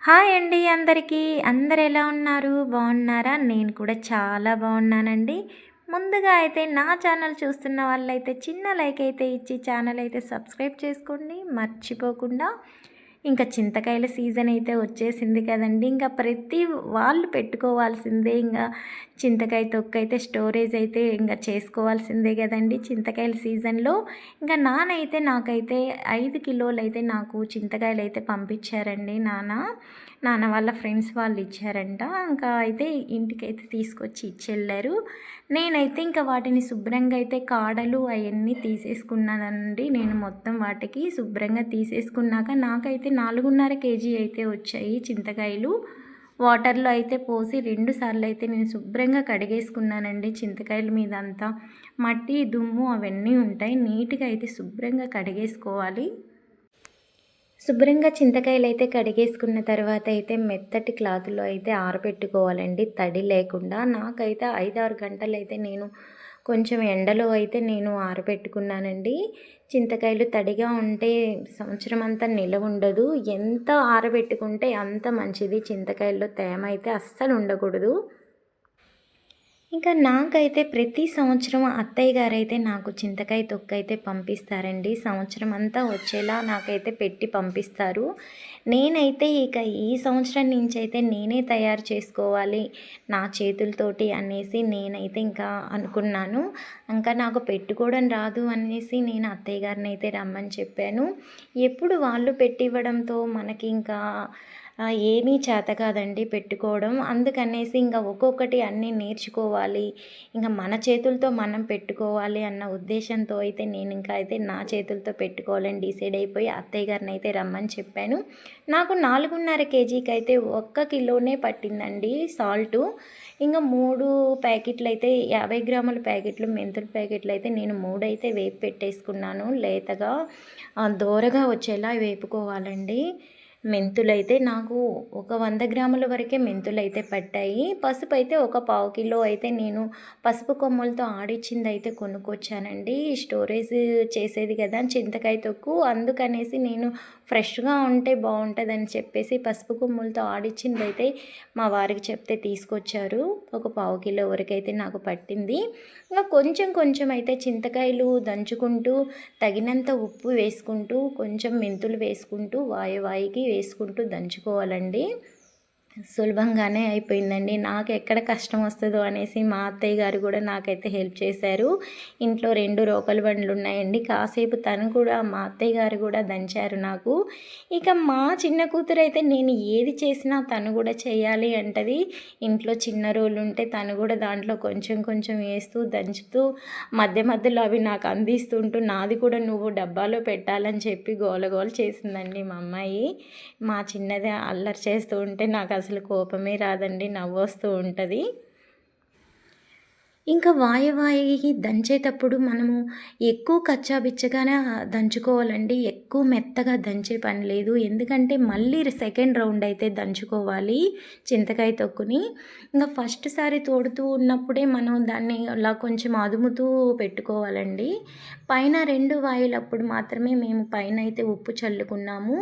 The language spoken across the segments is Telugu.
హాయ్ అండి అందరికీ. అందరు ఎలా ఉన్నారు? బాగున్నారా? నేను కూడా చాలా బాగున్నానండి. ముందుగా అయితే నా ఛానల్ చూస్తున్న వాళ్ళైతే చిన్న లైక్ అయితే ఇచ్చి ఛానల్ అయితే సబ్స్క్రైబ్ చేసుకోండి మర్చిపోకుండా. ఇంకా చింతకాయల సీజన్ అయితే వచ్చేసింది కదండి. ఇంకా ప్రతి వాళ్ళు పెట్టుకోవాల్సిందే. ఇంకా చింతకాయ తొక్కు అయితే స్టోరేజ్ అయితే ఇంకా చేసుకోవాల్సిందే కదండి చింతకాయల సీజన్లో. ఇంకా నానైతే నాకైతే 5 కిలోలు అయితే నాకు చింతకాయలు అయితే పంపించారండి నాన్న వాళ్ళ ఫ్రెండ్స్ వాళ్ళు ఇచ్చారంట. ఇంకా అయితే ఇంటికైతే తీసుకొచ్చి ఇచ్చెళ్ళారు. నేనైతే ఇంకా వాటిని శుభ్రంగా అయితే కాడలు అవన్నీ తీసేసుకున్నానండి. నేను మొత్తం వాటికి శుభ్రంగా తీసేసుకున్నాక నాకైతే 4.5 కేజీ అయితే వచ్చాయి చింతకాయలు. వాటర్లో అయితే పోసి 2 సార్లు అయితే నేను శుభ్రంగా కడిగేసుకున్నానండి. చింతకాయల మీద అంతా మట్టి దుమ్ము అవన్నీ ఉంటాయి. నీట్గా అయితే శుభ్రంగా కడిగేసుకోవాలి. శుభ్రంగా చింతకాయలు అయితే కడిగేసుకున్న తర్వాత అయితే మెత్తటి క్లాత్లో అయితే ఆరబెట్టుకోవాలండి, తడి లేకుండా. నాకైతే 5-6 గంటలు అయితే నేను కొంచెం ఎండలో అయితే నేను ఆరబెట్టుకున్నానండి. చింతకాయలు తడిగా ఉంటే సంవత్సరం అంతా నిలవ ఉండదు. ఎంత ఆరబెట్టుకుంటే అంత మంచిది. చింతకాయల్లో తేమ అయితే అస్సలు ఉండకూడదు. ఇంకా నాకైతే ప్రతి సంవత్సరం అత్తయ్య గారైతే నాకు చింతకాయ తొక్కైతే పంపిస్తారండి. సంవత్సరం అంతా వచ్చేలా నాకైతే పెట్టి పంపిస్తారు. నేనైతే ఇక ఈ సంవత్సరం నుంచి అయితే నేనే తయారు చేసుకోవాలి నా చేతులతోటి అనేసి నేనైతే ఇంకా అనుకున్నాను. ఇంకా నాకు పెట్టుకోవడం రాదు అనేసి నేను అత్తయ్య గారిని అయితే రమ్మని చెప్పాను. ఎప్పుడు వాళ్ళు పెట్టివ్వడంతో మనకి ఇంకా ఏమీ చేత కాదండి పెట్టుకోవడం. అందుకనేసి ఇంకా ఒక్కొక్కటి అన్నీ నేర్చుకోవాలి, ఇంకా మన చేతులతో మనం పెట్టుకోవాలి అన్న ఉద్దేశంతో అయితే నేను ఇంకా అయితే నా చేతులతో పెట్టుకోవాలని డిసైడ్ అయిపోయి అత్తయ్య గారిని అయితే రమ్మని చెప్పాను. నాకు 4.5 కేజీకి అయితే 1 కిలోనే పట్టిందండి సాల్టు. ఇంకా 3 ప్యాకెట్లు అయితే 50 గ్రాముల ప్యాకెట్లు మెంతుల ప్యాకెట్లు అయితే నేను 3 అయితే వేపి పెట్టేసుకున్నాను. లేతగా దోరగా వచ్చేలా వేపుకోవాలండి. మెంతులైతే నాకు ఒక 100 గ్రాముల వరకే మెంతులైతే పట్టాయి. పసుపు అయితే ఒక 1/4 కిలో అయితే నేను పసుపు కొమ్మలతో ఆడిచ్చింది అయితే కొనుక్కొచ్చానండి. స్టోరేజ్ చేసేది కదా చింతకాయ తొక్కు, అందుకనేసి నేను ఫ్రెష్గా ఉంటే బాగుంటుందని చెప్పేసి పసుపు కొమ్మలతో ఆడిచ్చింది అయితే మా వారికి చెప్తే తీసుకొచ్చారు. ఒక 1/4 కిలో వరకు అయితే నాకు పట్టింది. ఇంకా కొంచెం కొంచెం అయితే చింతకాయలు దంచుకుంటూ తగినంత ఉప్పు వేసుకుంటూ కొంచెం మెంతులు వేసుకుంటూ వాయికి వేసుకుంటూ దంచుకోవాలండి. సులభంగానే అయిపోయిందండి. నాకు ఎక్కడ కష్టం వస్తుందో అనేసి మా అత్తయ్య గారు కూడా నాకైతే హెల్ప్ చేశారు. ఇంట్లో 2 రోకల బండ్లు ఉన్నాయండి. కాసేపు తను కూడా మా అత్తయ్య గారు కూడా దంచారు నాకు. ఇక మా చిన్న కూతురు అయితే నేను ఏది చేసినా తను కూడా చేయాలి అంటది. ఇంట్లో చిన్న రోలు ఉంటే తను కూడా దాంట్లో కొంచెం కొంచెం వేస్తూ దంచుతూ మధ్య మధ్యలో అవి నాకు అందిస్తుంటూ నాది కూడా నువ్వు డబ్బాలో పెట్టాలని చెప్పి గోలగోల చేసిందండి మా అమ్మాయి. మా చిన్నది అల్లరి చేస్తూ ఉంటే నాకు అసలు కోపమే రాదండి, నవ్వొస్తూ ఉంటుంది. ఇంకా వాయి దంచేటప్పుడు మనము ఎక్కువ కచ్చాబిచ్చగానే దంచుకోవాలండి. ఎక్కువ మెత్తగా దంచే పని లేదు. ఎందుకంటే మళ్ళీ సెకండ్ రౌండ్ అయితే దంచుకోవాలి చింతకాయ తొక్కుని. ఇంకా ఫస్ట్ సారి తోడుతూ ఉన్నప్పుడే మనం దాన్ని అలా కొంచెం అదుముతూ పెట్టుకోవాలండి. పైన 2 వాయిలప్పుడు మాత్రమే మేము పైన అయితే ఉప్పు చల్లుకున్నాము.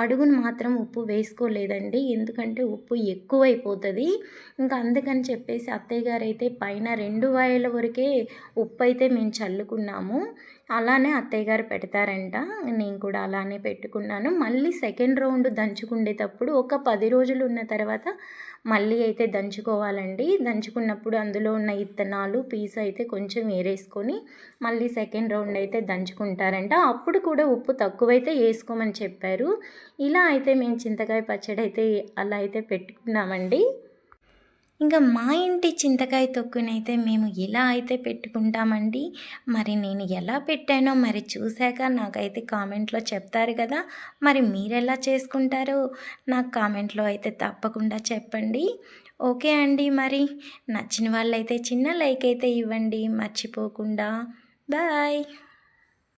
అడుగును మాత్రం ఉప్పు వేసుకోలేదండి, ఎందుకంటే ఉప్పు ఎక్కువైపోతుంది. ఇంకా అందుకని చెప్పేసి అత్తయ్య గారు అయితే పైన 2 వాయిల వరకే ఉప్పు అయితే మేము చల్లుకున్నాము. అలానే అత్తయ్య గారు పెడతారంట. నేను కూడా అలానే పెట్టుకున్నాను. మళ్ళీ సెకండ్ రౌండ్ దంచుకునేటప్పుడు ఒక 10 రోజులు ఉన్న తర్వాత మళ్ళీ అయితే దంచుకోవాలండి. దంచుకున్నప్పుడు అందులో ఉన్న ఇత్తనాలు పీసు అయితే కొంచెం ఏరేసుకొని మళ్ళీ సెకండ్ రౌండ్ అయితే దంచుకుంటారంట. అప్పుడు కూడా ఉప్పు తక్కువైతే వేసుకోమని చెప్పారు. ఇలా అయితే మేము చింతకాయ పచ్చడి అయితే అలా అయితే పెట్టుకున్నామండి. ఇంకా మా ఇంటి చింతకాయ తొక్కునైతే మేము ఇలా అయితే పెట్టుకుంటామండి. మరి నేను ఎలా పెట్టానో మరి చూశాక నాకైతే కామెంట్లో చెప్తారు కదా. మరి మీరెలా చేసుకుంటారో నాకు కామెంట్లో అయితే తప్పకుండా చెప్పండి. ఓకే అండి, మరి నచ్చిన వాళ్ళైతే చిన్న లైక్ అయితే ఇవ్వండి మర్చిపోకుండా. బాయ్.